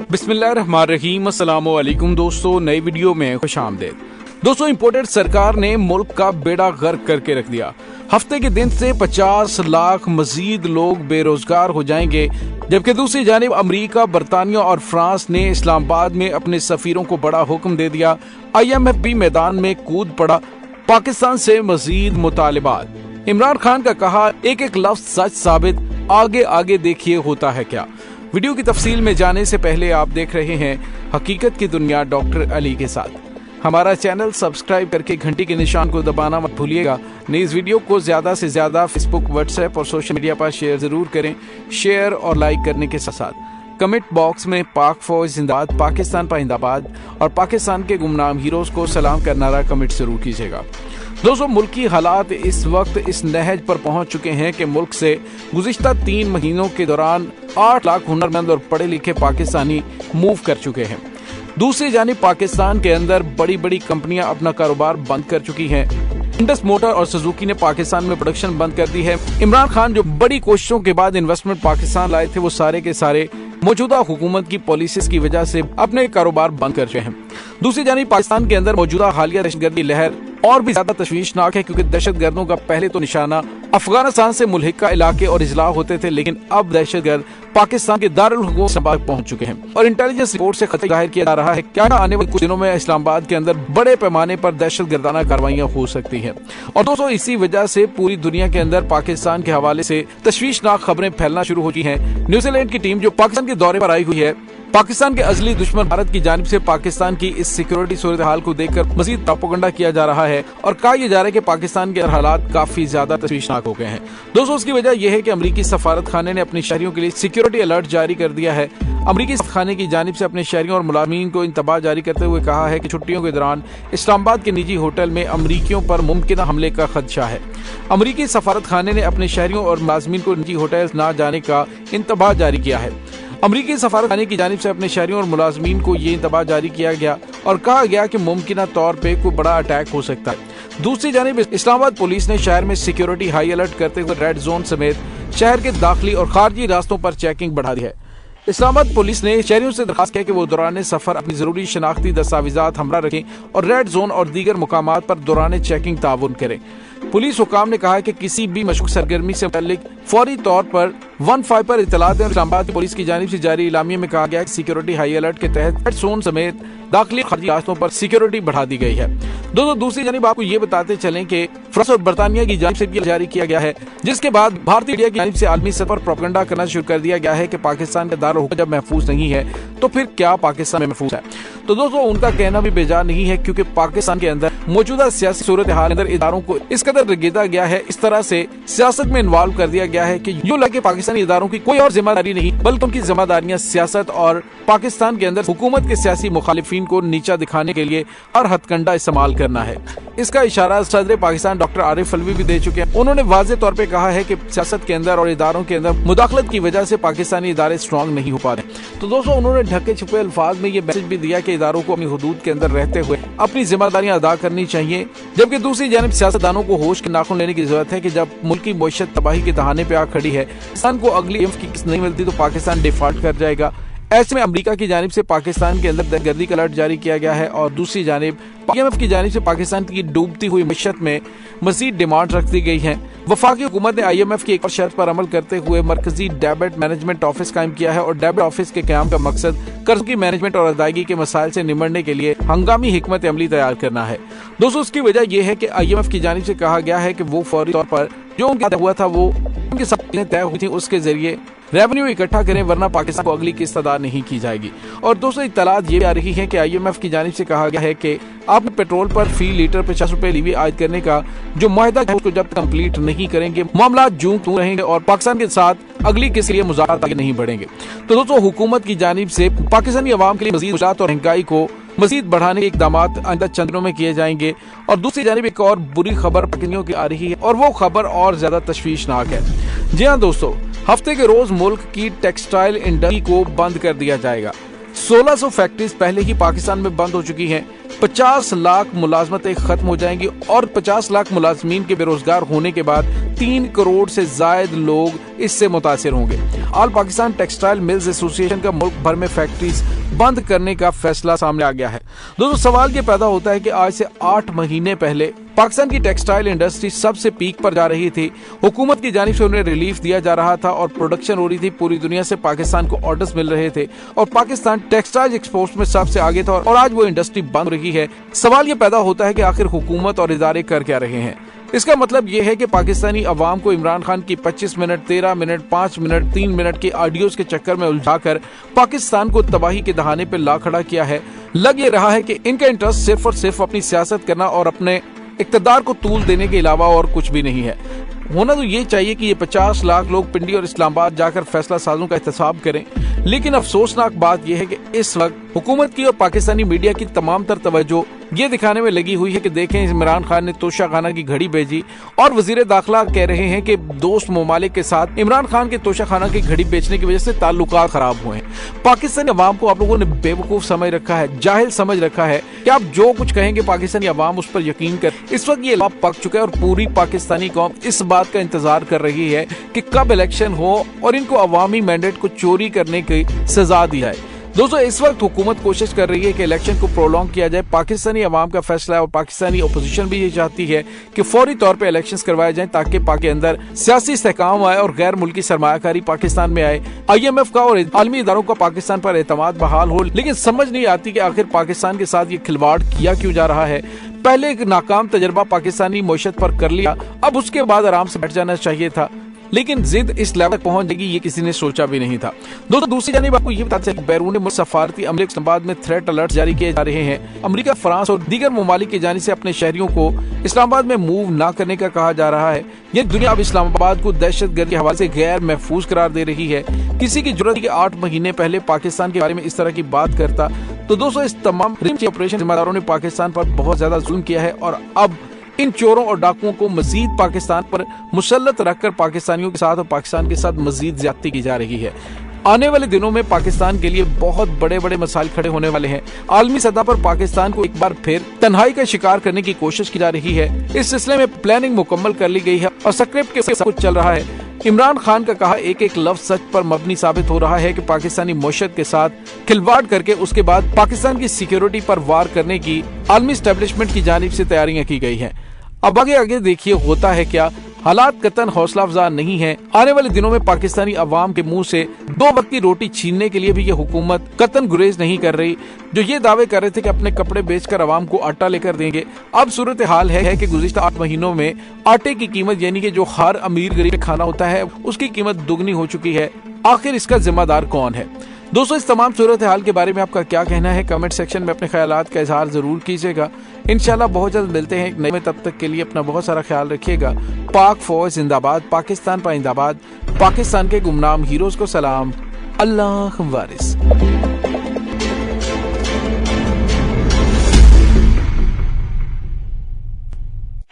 बिस्मिल्लाहिर्रहमानिर्रहीम। अस्सलाम वालेकुम दोस्तों, नई वीडियो में खुश आमदीद। दोस्तों, इंपोर्टेड सरकार ने मुल्क का बेड़ा गर्क करके रख दिया। हफ्ते के दिन से 50 लाख मजीद लोग बेरोजगार हो जाएंगे, जबकि दूसरी जानिब अमेरिका, बरतानिया और फ्रांस ने इस्लामाबाद में अपने सफीरों को बड़ा हुक्म दे दिया। IMF भी मैदान में कूद पड़ा। पाकिस्तान से मजीद मुतालिबात। इमरान खान का कहा, एक एक लफ्ज सच साबित, आगे आगे देखिए होता है क्या। वीडियो की तफसील में जाने से पहले आप देख रहे हैं हकीकत की दुनिया डॉक्टर अली के साथ। हमारा चैनल सब्सक्राइब करके घंटी के निशान को दबाना मत भूलिएगा। इस वीडियो को ज्यादा से ज्यादा फेसबुक, व्हाट्सएप और सोशल मीडिया पर शेयर जरूर करें। शेयर और लाइक करने के साथ साथ कमेंट बॉक्स में पाक फौज जिंदाबाद, पाकिस्तान पाइंदाबाद और पाकिस्तान के गुमनाम हीरोज को सलाम का नारा कमेंट जरूर कीजिएगा। दोस्तों, मुल्की हालात इस वक्त इस नहज पर पहुंच चुके हैं कि मुल्क से गुज़िश्ता 3 महीनों के दौरान 8 लाख हुनरमंद और पढ़े लिखे पाकिस्तानी मूव कर चुके हैं। दूसरी जानिब पाकिस्तान के अंदर बड़ी बड़ी कंपनियां अपना कारोबार बंद कर चुकी हैं। इंडस मोटर और सुजुकी ने पाकिस्तान में प्रोडक्शन बंद कर दी है। इमरान खान जो बड़ी कोशिशों के बाद इन्वेस्टमेंट पाकिस्तान लाए थे, वो सारे के सारे मौजूदा हुकूमत की पॉलिसीज की वजह से अपने कारोबार बंद कर रहे हैं। दूसरी जानिब पाकिस्तान के अंदर मौजूदा हालिया दहशतगर्दी लहर और भी ज्यादा तशवीशनाक है, क्योंकि दहशतगर्दों का पहले तो निशाना अफगानिस्तान से मुल्हिका इलाके और इजला होते थे, लेकिन अब दहशतगर्द पाकिस्तान के दारुल हुकूमत इस्लामाबाद पहुंच चुके हैं और इंटेलिजेंस रिपोर्ट से खतरा जाहिर किया जा रहा है क्या आने वाले कुछ दिनों में इस्लामाबाद के अंदर बड़े पैमाने पर दहशतगर्दाना कार्रवाइयां हो सकती हैं। और दोस्तों, इसी वजह से पूरी दुनिया के अंदर पाकिस्तान के हवाले से तशवीशनाक खबरें फैलना शुरू हो चुकी हैं। न्यूजीलैंड की टीम जो पाकिस्तान के दौरे पर आई हुई है, पाकिस्तान के अजली दुश्मन भारत की जानिब से पाकिस्तान की इस सिक्योरिटी सूरत हाल को देखकर मजीद प्रोपेगेंडा किया जा रहा है और कहा यह जा रहा है कि पाकिस्तान के हालात काफी ज्यादा तशवीशनाक हो गए हैं। दोस्तों, उसकी वजह यह है कि अमेरिकी सफारत खाने ने अपने शहरियों के लिए सिक्योरिटी अलर्ट जारी कर दिया है। अमेरिकी सफारत खाने की जानिब से अपने शहरियों और मुलाजमीन को इंतबाह जारी करते हुए कहा है कि छुट्टियों के दौरान इस्लामाबाद के निजी होटल में अमरीकियों पर मुमकिन हमले का खदशा है। अमरीकी सफारत खाने ने अपने शहरियों और मुलाजमीन को निजी होटल न जाने का इंतबाह जारी किया है। अमरीकी सफारत खाने की जानिब से अपने शहरियों और मुलाजमीन को ये इंतबाह जारी किया गया और कहा गया कि मुमकिन तौर पे कोई बड़ा अटैक हो सकता है। दूसरी जानिब इस्लामाबाद पुलिस ने शहर में सिक्योरिटी हाई अलर्ट करते हुए रेड जोन समेत शहर के दाखिली और खारजी रास्तों पर चेकिंग बढ़ा दी है। इस्लामाबाद पुलिस ने शहरियों से दरखास्त किया कि वो दौरान सफर अपनी जरूरी शनाख्ती दस्तावेजात हमरा रखें और रेड जोन और दीगर मुकामात पर दौरान चेकिंग ताउन करें। पुलिस हुकाम ने कहा कि किसी भी मशकूक सरगर्मी से मुताल्लिक फौरी तौर पर 15 पर इत्तला दें। इस्लामाबाद पुलिस की जानिब से जारी इलामिया में कहा गया कि सिक्योरिटी हाई अलर्ट के तहत रेड जोन समेत दाखिली खारजी रास्तों पर सिक्योरिटी बढ़ा दी गई है। दोस्तों, दूसरी जानिब आपको ये बताते चलें कि फ्रांस और बरतानिया की जानिब से भी जारी किया गया है, जिसके बाद भारतीय मीडिया की जानिब से आलमी सतह पर प्रोपेगेंडा करना शुरू कर दिया गया है कि पाकिस्तान का दारुल हुकूमत जब महफूज नहीं है तो फिर क्या पाकिस्तान में महफूज है। तो दोस्तों, उनका कहना भी बेजार नहीं है, क्योंकि पाकिस्तान के अंदर मौजूदा सियासी सूरत हाल अंदर इदारों को इस कदर रगेदा गया है, इस तरह से सियासत में इन्वॉल्व कर दिया गया है कि यूं लगे पाकिस्तानी इदारों की कोई और जिम्मेदारी नहीं, बल्कि उनकी जिम्मेदारियां सियासत और पाकिस्तान के अंदर हुकूमत के सियासी मुखालिफिन को नीचा दिखाने के लिए हर हथकंडा इस्तेमाल करना है। इसका इशारा सदर पाकिस्तान डॉक्टर आरिफ अलवी भी दे चुके हैं। उन्होंने वाज़े तौर पे कहा है कि सियासत के अंदर और इदारों के अंदर मुदाखलत की वजह से पाकिस्तानी इदारे स्ट्रांग नहीं हो पा रहे। तो दोस्तों, उन्होंने ढके छुपे अल्फाज में ये मैसेज भी दिया कि इदारों को अपनी हुदूद के अंदर रहते हुए अपनी जिम्मेदारियां अदा करनी चाहिए, जबकि दूसरी जानिब सियासतदानों को होश के नाखून लेने की जरूरत है कि जब मुल्क की मईशत तबाही के दहाने पे आ खड़ी है, पाकिस्तान को अगली IMF की किस्त नहीं मिलती तो पाकिस्तान डिफॉल्ट कर जाएगा। ऐसे में अमेरिका की जानिब से पाकिस्तान के अंदर दहशतगर्दी का अलर्ट जारी किया गया है और दूसरी जानिब IMF की जानिब से पाकिस्तान की डूबती हुई मईशत में मजीद डिमांड रख दी गई है। वफाकी हुकूमत ने IMF की एक और शर्त पर अमल करते हुए मरकजी डेब्ट मैनेजमेंट ऑफिस कायम किया है और डेब्ट ऑफिस के क़याम का मकसद कर्ज की मैनेजमेंट और अदायगी के मसाइल से निमटने के लिए हंगामी हिकमत अमली तैयार करना है। दोस्तों, उसकी वजह यह है कि IMF की जानिब से कहा गया है कि वो फौरी तौर पर जो उनका हुआ था वो उनके सब चीजें तय हुई थी उसके जरिए रेवेन्यू इकट्ठा करें, वरना पाकिस्तान को अगली किस्त अदा नहीं की जाएगी। और दोस्तों, इत्तलात ये आ रही है कि IMF की जानिब से कहा गया है कि आप पेट्रोल पर फी लीटर 50 रुपए लीवी आयद करने का जो मुआहदा है उसको जब कंप्लीट नहीं करेंगे, मामला जूं तू रहेंगे और पाकिस्तान के साथ अगली किस्त के लिए मुज़ाकरात आगे नहीं बढ़ेंगे। तो दोस्तों, हुकूमत की जानिब से पाकिस्तानी अवाम के लिए मजीद मुश्किलात और महंगाई को मजीद बढ़ाने के इकदाम आइंदा चंद दिनों में किए जाएंगे। और दूसरी जानिब एक और बुरी खबर पाकिस्तानियों की आ रही है और वो खबर और ज्यादा तशवीशनाक है। जी हाँ दोस्तों, हफ्ते के रोज मुल्क की टेक्सटाइल इंडस्ट्री को बंद कर दिया जाएगा। 1600 फैक्ट्रीज पहले ही पाकिस्तान में बंद हो चुकी हैं, 50 लाख मुलाजमतें खत्म हो जाएंगी और 50 लाख मुलाजमीन के बेरोजगार होने के बाद 3 करोड़ से जायद लोग इससे मुतासिर होंगे। All Pakistan textile mills association का मुल्क भर में फैक्ट्रीज बंद करने का फैसला सामने आ गया है। दोस्तों, सवाल ये पैदा होता है कि आज से 8 महीने पहले पाकिस्तान की टेक्सटाइल इंडस्ट्री सबसे पीक पर जा रही थी, हुकूमत की जानिब से उन्हें रिलीफ दिया जा रहा था और प्रोडक्शन हो रही थी, पूरी दुनिया से पाकिस्तान को ऑर्डर्स मिल रहे थे और पाकिस्तान टेक्सटाइल एक्सपोर्ट्स में सबसे आगे था और आज वो इंडस्ट्री बंद रही है। सवाल ये पैदा होता है कि आखिर हुकूमत और इदारे कर क्या रहे हैं। इसका मतलब ये है कि पाकिस्तानी अवाम को इमरान खान की 25 मिनट, 13 मिनट, 5 मिनट, 3 मिनट के ऑडियोज के चक्कर में उलझाकर पाकिस्तान को तबाही के दहाने पर ला खड़ा किया है। लग ये रहा है कि इनका इंटरेस्ट सिर्फ और सिर्फ अपनी सियासत करना और अपने इक़्तिदार को तूल देने के अलावा और कुछ भी नहीं है। होना तो ये चाहिए कि ये 50 लाख लोग पिंडी और इस्लामाबाद जाकर फैसला साजों का एहतसाब करें, लेकिन अफसोसनाक बात यह है कि इस वक्त हुकूमत की और पाकिस्तानी मीडिया की तमाम तर तवज्जो ये दिखाने में लगी हुई है कि देखें इमरान खान ने तोशाखाना की घड़ी भेजी और वजीर दाखिला कह रहे हैं कि दोस्त ममालिक के साथ इमरान खान के तोशाखाना की घड़ी बेचने की वजह से ताल्लुकात खराब हुए हैं। पाकिस्तानी अवाम को आप लोगों ने बेवकूफ समझ रखा है, जाहिल समझ रखा है कि आप जो कुछ कहेंगे पाकिस्तानी अवाम उस पर यकीन कर। इस वक्त ये लाभ पक चुका है और पूरी पाकिस्तानी कौम इस बात का इंतजार कर रही है कि कब इलेक्शन हो और इनको अवामी मैंडेट को चोरी करने की सजा दी जाए। दोस्तों, इस वक्त हुकूमत कोशिश कर रही है कि इलेक्शन को प्रोलॉन्ग किया जाए। पाकिस्तानी अवाम का फैसला है और पाकिस्तानी अपोजिशन भी ये चाहती है कि फौरी तौर पे इलेक्शंस करवाए जाएं ताकि पाक के अंदर सियासी इस्तेहकाम आए और गैर मुल्की सरमायाकारी पाकिस्तान में आए। IMF का और आलमी इदारों का पाकिस्तान पर एतमाद बहाल हो, लेकिन समझ नहीं आती कि आखिर पाकिस्तान के साथ ये खिलवाड़ किया क्यों जा रहा है। पहले एक नाकाम तजर्बा पाकिस्तानी मईशत पर कर लिया, अब उसके बाद आराम से बैठ जाना चाहिए था, लेकिन जिद इस लेवल तक पहुंच जाएगी ये किसी ने सोचा भी नहीं था। दोस्तों, दूसरी जानिब आपको ये बताते हैं कि बैरून मुल्क सफारती अमले इस्लामाबाद में थ्रेट अलर्ट जारी किए जा रहे हैं। अमेरिका, फ्रांस और दीगर ममालिक की जानिब से अपने शहरियों को इस्लामाबाद में मूव ना करने का कहा जा रहा है। ये दुनिया अब इस्लामाबाद को दहशतगर्द के हवाले से गैर महफूज करार दे रही है। किसी की जरूरत के 8 महीने पहले पाकिस्तान के बारे में इस तरह की बात करता तो दोस्तों, इस तमाम ऑपरेशन जिम्मेदारों ने पाकिस्तान पर बहुत ज्यादा जुल्म किया है और अब इन चोरों और डाकुओं को मजीद पाकिस्तान पर मुसल्लत रखकर पाकिस्तानियों के साथ और पाकिस्तान के साथ मजीद ज्यादती की जा रही है। आने वाले दिनों में पाकिस्तान के लिए बहुत बड़े बड़े मसाइल खड़े होने वाले हैं। आलमी सतह पर पाकिस्तान को एक बार फिर तन्हाई का शिकार करने की कोशिश की जा रही है। इस सिलसिले में प्लानिंग मुकम्मल कर ली गई है और स्क्रिप्ट के सब कुछ चल रहा है। इमरान खान का कहा एक एक लफ्ज सच पर मबनी साबित हो रहा है कि पाकिस्तानी मईशत के साथ खिलवाड़ करके उसके बाद पाकिस्तान की सिक्योरिटी पर वार करने की आलमी एस्टेब्लिशमेंट की जानिब से तैयारियां की गई हैं। अब आगे देखिए होता है क्या। हालात कतन हौसला अफजा नहीं है। आने वाले दिनों में पाकिस्तानी अवाम के मुंह से 2 वक्त की रोटी छीनने के लिए भी ये हुकूमत कतन गुरेज नहीं कर रही। जो ये दावे कर रहे थे कि अपने कपड़े बेचकर अवाम को आटा लेकर देंगे, अब सूरत हाल है कि गुज़िश्ता 8 महीनों में आटे की कीमत यानी कि जो हर अमीर गरीब खाना होता है उसकी कीमत दुगनी हो चुकी है। आखिर इसका जिम्मेदार कौन है? दोस्तों, इस तमाम सूरत हाल के बारे में आपका क्या कहना है? कमेंट सेक्शन में अपने ख्यालात का इजहार जरूर कीजिएगा। इंशाल्लाह बहुत जल्द मिलते हैं एक नए में, तब तक के लिए अपना बहुत सारा ख्याल रखिएगा। पाक फौज जिंदाबाद, पाकिस्तान पाइंदाबाद, पाकिस्तान के गुमनाम हीरोज को सलाम, अल्लाह वारिस।